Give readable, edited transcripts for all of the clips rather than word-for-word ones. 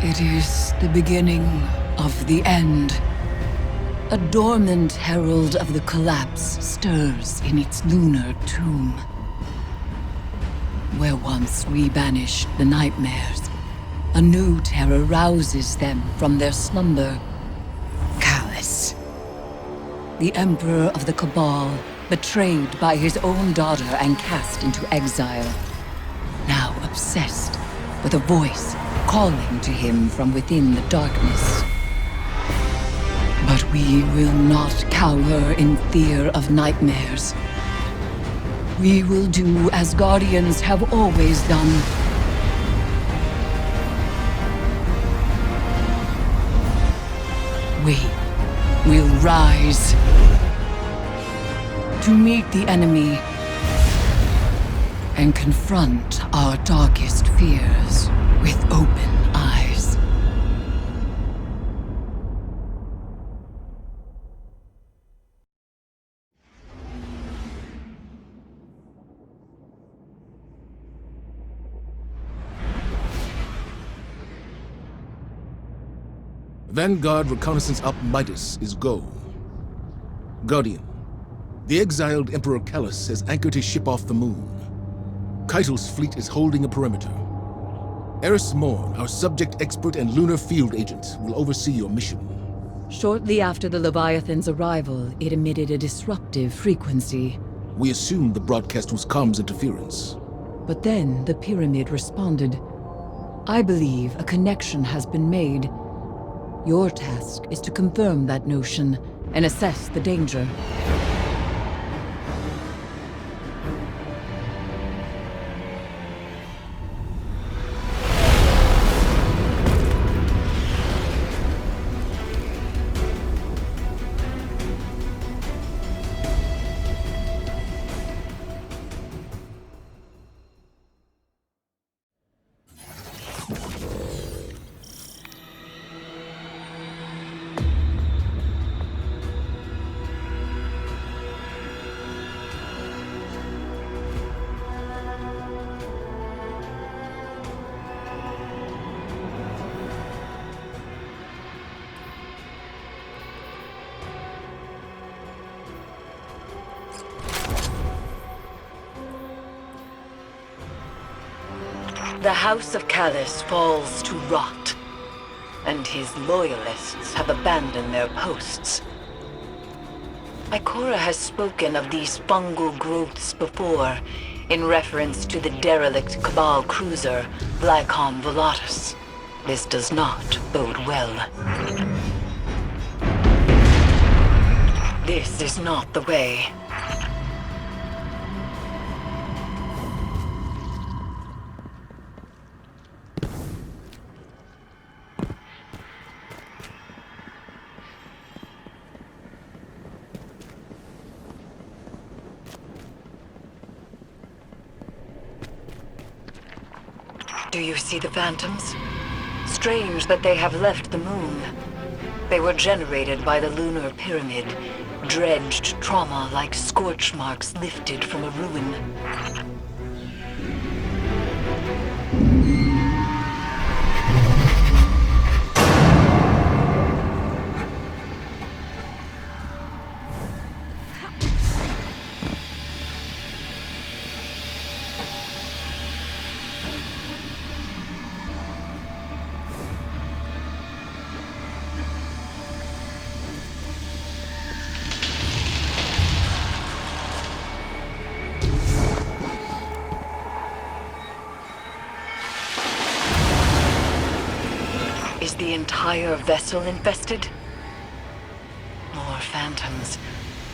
It is the beginning of the end. A dormant herald of the collapse stirs in its lunar tomb. Where once we banished the nightmares, a new terror rouses them from their slumber. Callus, the Emperor of the Cabal, betrayed by his own daughter and cast into exile. Now obsessed with a voice calling to him from within the darkness. But we will not cower in fear of nightmares. We will do as Guardians have always done. We will rise to meet the enemy and confront our darkest fears with open eyes. Vanguard reconnaissance up Midas is go. Guardian, the exiled Emperor Callus has anchored his ship off the moon. Keitel's fleet is holding a perimeter. Eris Morn, our subject expert and lunar field agent, will oversee your mission. Shortly after the Leviathan's arrival, it emitted a disruptive frequency. We assumed the broadcast was comms interference. But then the pyramid responded. I believe a connection has been made. Your task is to confirm that notion and assess the danger. The House of Callus falls to rot, and his loyalists have abandoned their posts. Ikora has spoken of these fungal growths before, in reference to the derelict Cabal cruiser, Lycon Volatus. This does not bode well. This is not the way. Do you see the phantoms? Strange that they have left the moon. They were generated by the lunar pyramid, dredged trauma like scorch marks lifted from a ruin. Is the entire vessel infested? More phantoms,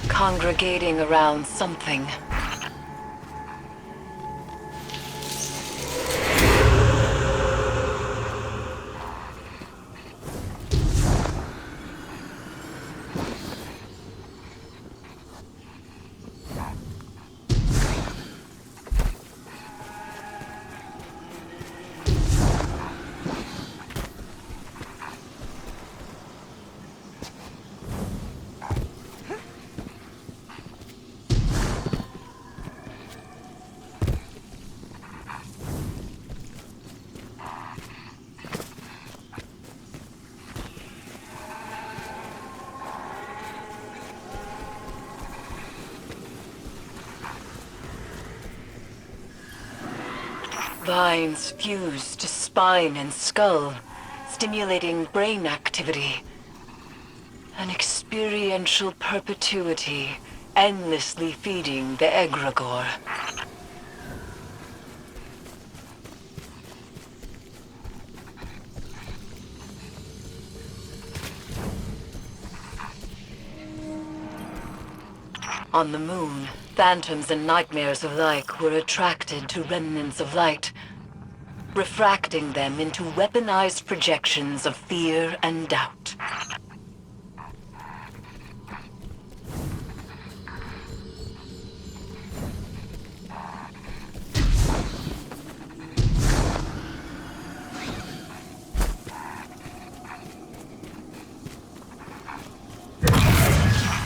congregating around something. vines fuse to spine and skull, stimulating brain activity. An experiential perpetuity, endlessly feeding the egregore. On the moon, phantoms and nightmares alike were attracted to remnants of light, refracting them into weaponized projections of fear and doubt.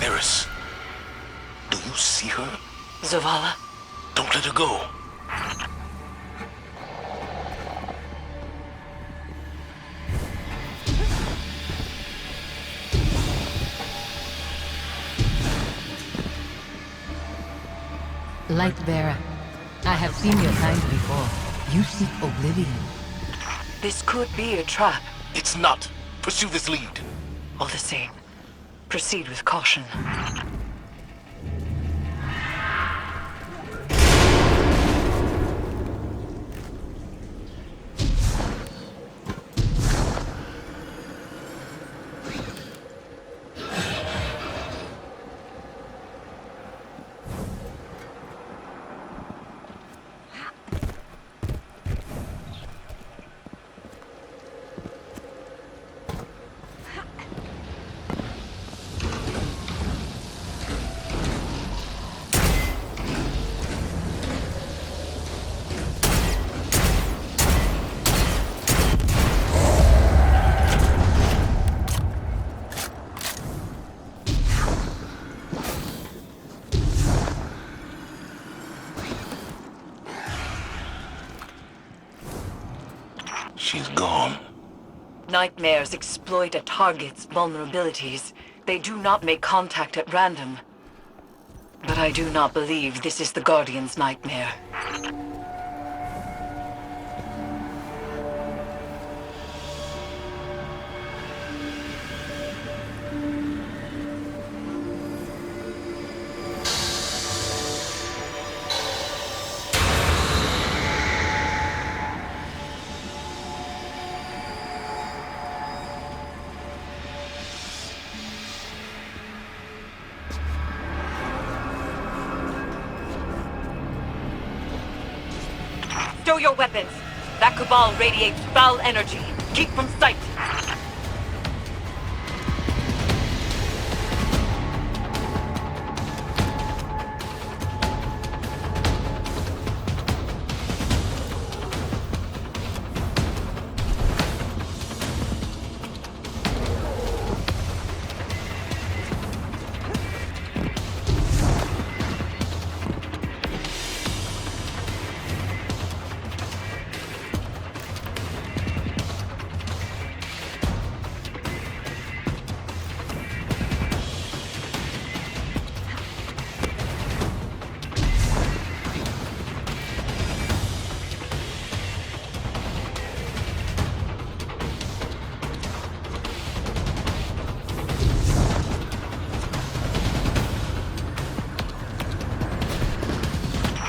Eris, do you see her? Zavala? Don't let her go. Lightbearer, I have seen your kind before. You seek oblivion. This could be a trap. It's not. Pursue this lead. All the same, proceed with caution. She's gone. Nightmares exploit a target's vulnerabilities. They do not make contact at random. But I do not believe this is the Guardian's nightmare. Stow your weapons! That cabal radiates foul energy. Keep from sight!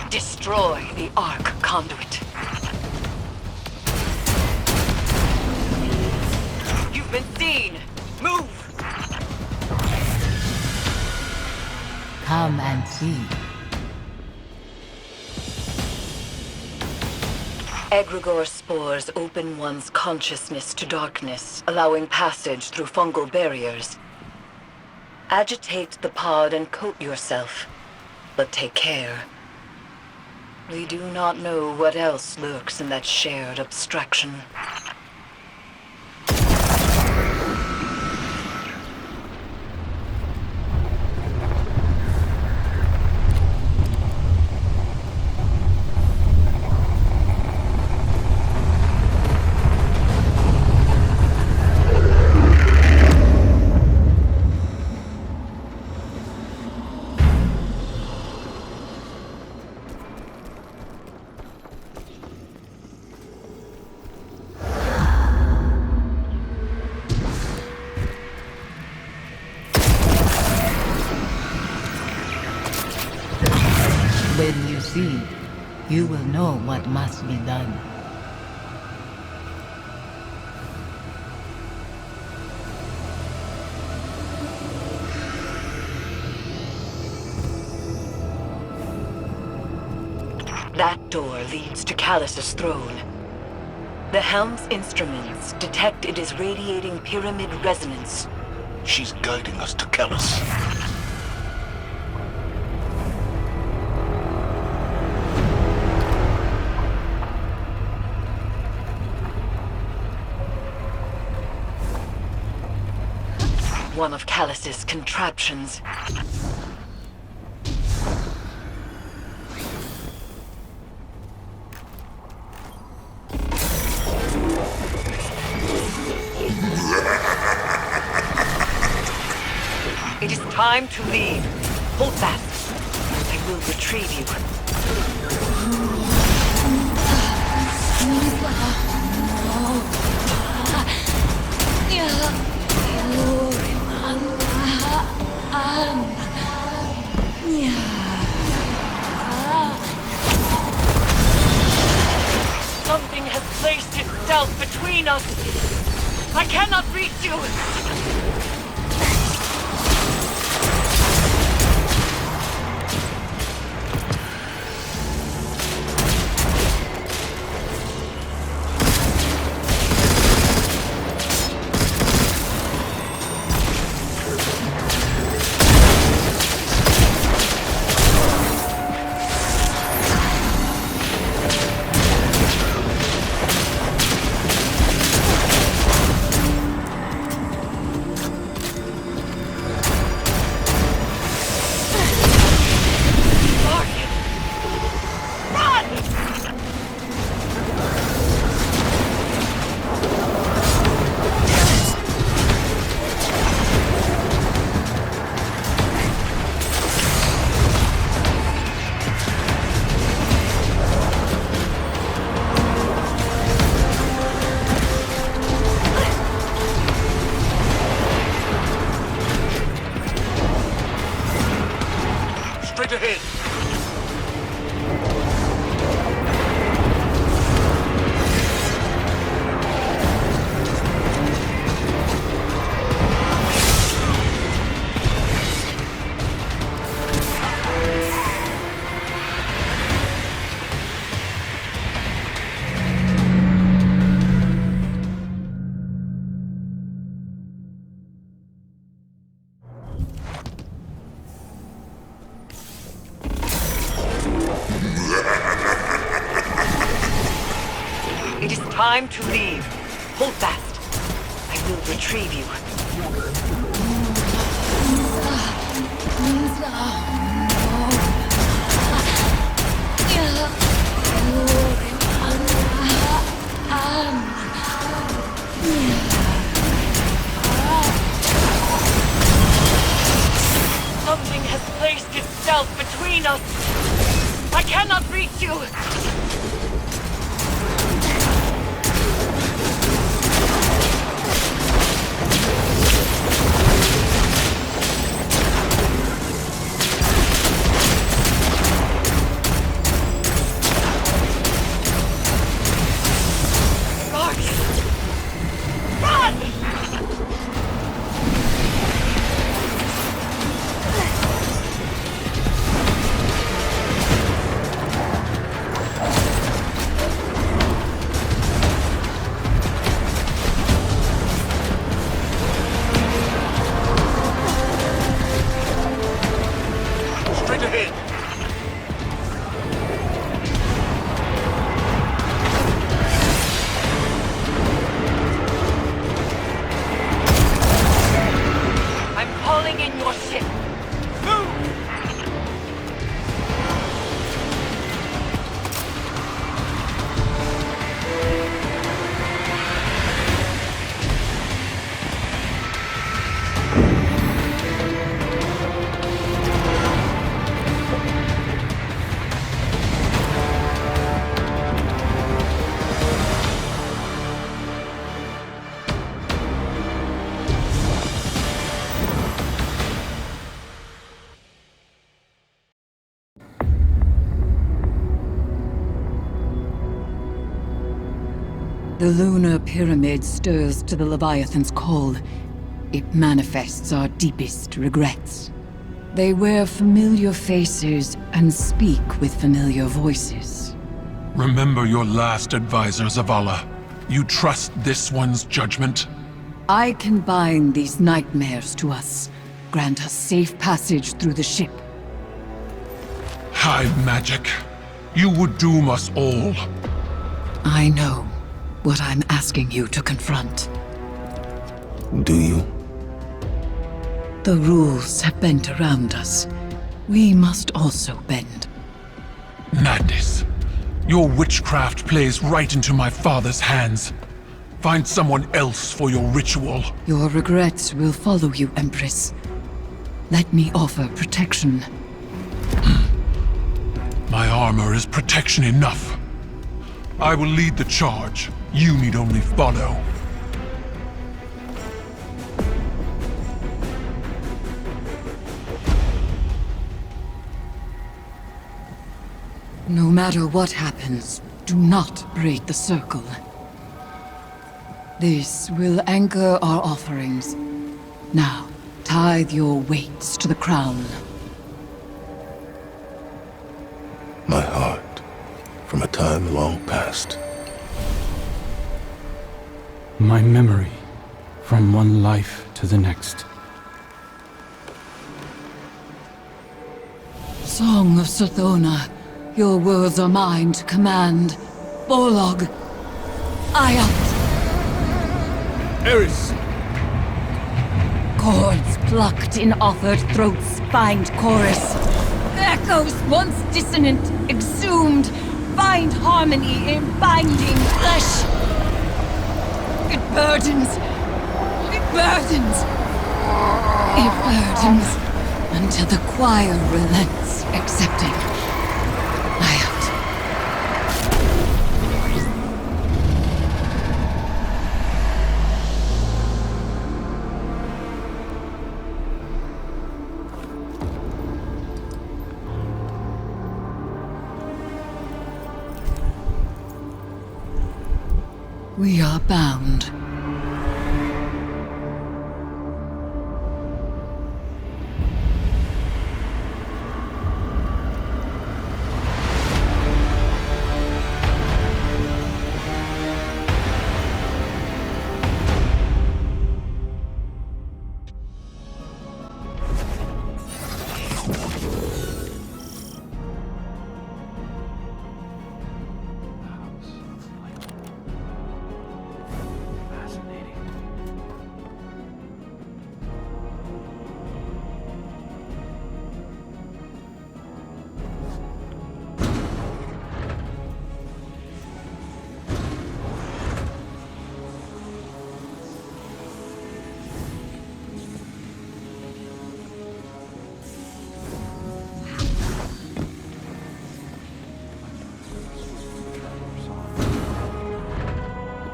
Destroy the Arc conduit. You've been seen! Move! Come and see. Egregore spores open one's consciousness to darkness, allowing passage through fungal barriers. Agitate the pod and coat yourself, but take care. We do not know what else lurks in that shared abstraction. succeed, you will know what must be done. That door leads to Callus's throne. The helm's instruments detect it is radiating pyramid resonance. She's guiding us to Callus. One of Callus's contraptions. It is time to leave. Hold fast. I will retrieve you. Something has placed itself between us. I cannot reach you. Straight ahead! It is time to leave. Hold fast. I will retrieve you. Something has placed itself between us. I cannot reach you. The lunar pyramid stirs to the Leviathan's call. It manifests our deepest regrets. They wear familiar faces and speak with familiar voices. Remember your last advisor, Zavala. You trust this one's judgment? I can bind these nightmares to us, grant us safe passage through the ship. Hive magic. You would doom us all. I know what I'm asking you to confront. Do you? The rules have bent around us. We must also bend. Madness. Your witchcraft plays right into my father's hands. Find someone else for your ritual. Your regrets will follow you, Empress. Let me offer protection. My armor is protection enough. I will lead the charge. You need only follow. No matter what happens, do not break the circle. This will anchor our offerings. Now, tithe your weights to the crown. My heart, from a time long past. My memory, from one life to the next. Song of Sothona, your words are mine to command. Borlog, Ayat. Eris! Chords plucked in offered throats find chorus. Echoes once dissonant, exhumed, find harmony in binding flesh. It burdens. It burdens. It burdens until the choir relents, accepting. Ayat. We are bound.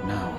Now,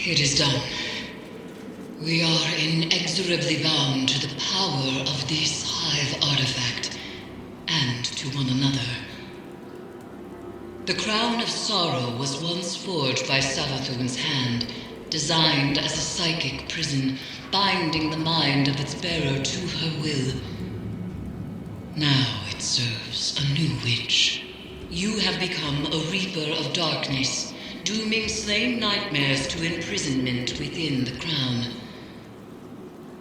It is done. We are inexorably bound to the power of this hive artifact, and to with one another. The Crown of Sorrow was once forged by Savathun's hand, designed as a psychic prison, binding the mind of its bearer to her will. Now it serves a new witch. You have become a reaper of darkness, dooming slain nightmares to imprisonment within the crown.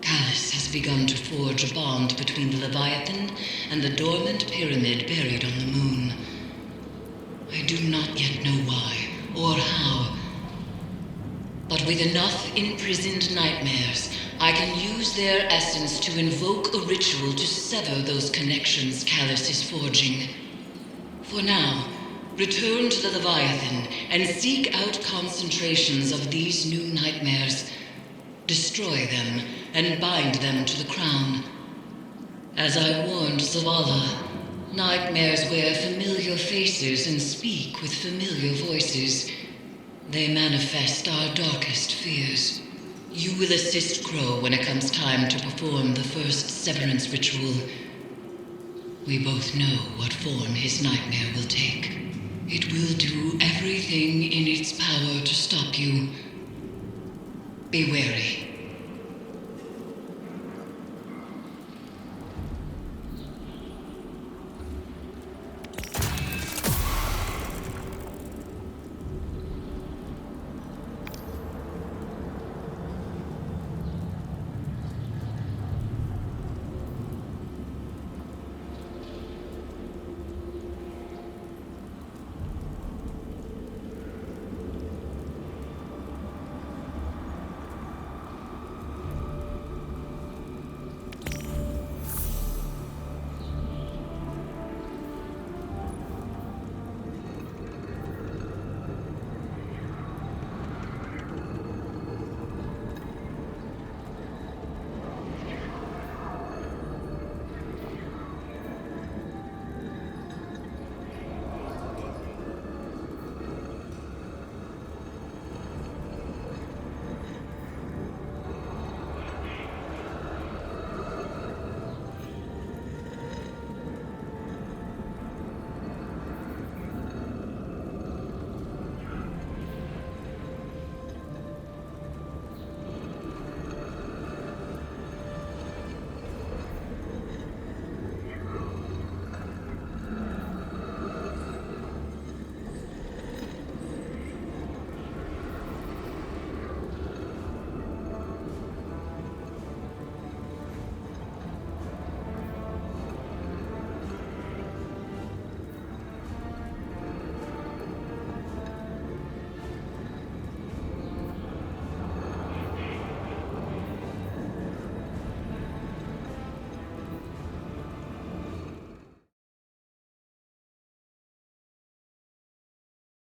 Callus has begun to forge a bond between the Leviathan and the dormant pyramid buried on the moon. I do not yet know why or how, but with enough imprisoned nightmares, I can use their essence to invoke a ritual to sever those connections Callus is forging. For now, return to the Leviathan and seek out concentrations of these new nightmares. Destroy them and bind them to the crown. As I warned Zavala, nightmares wear familiar faces and speak with familiar voices. They manifest our darkest fears. You will assist Crow when it comes time to perform the first severance ritual. We both know what form his nightmare will take. It will do everything in its power to stop you. Be wary.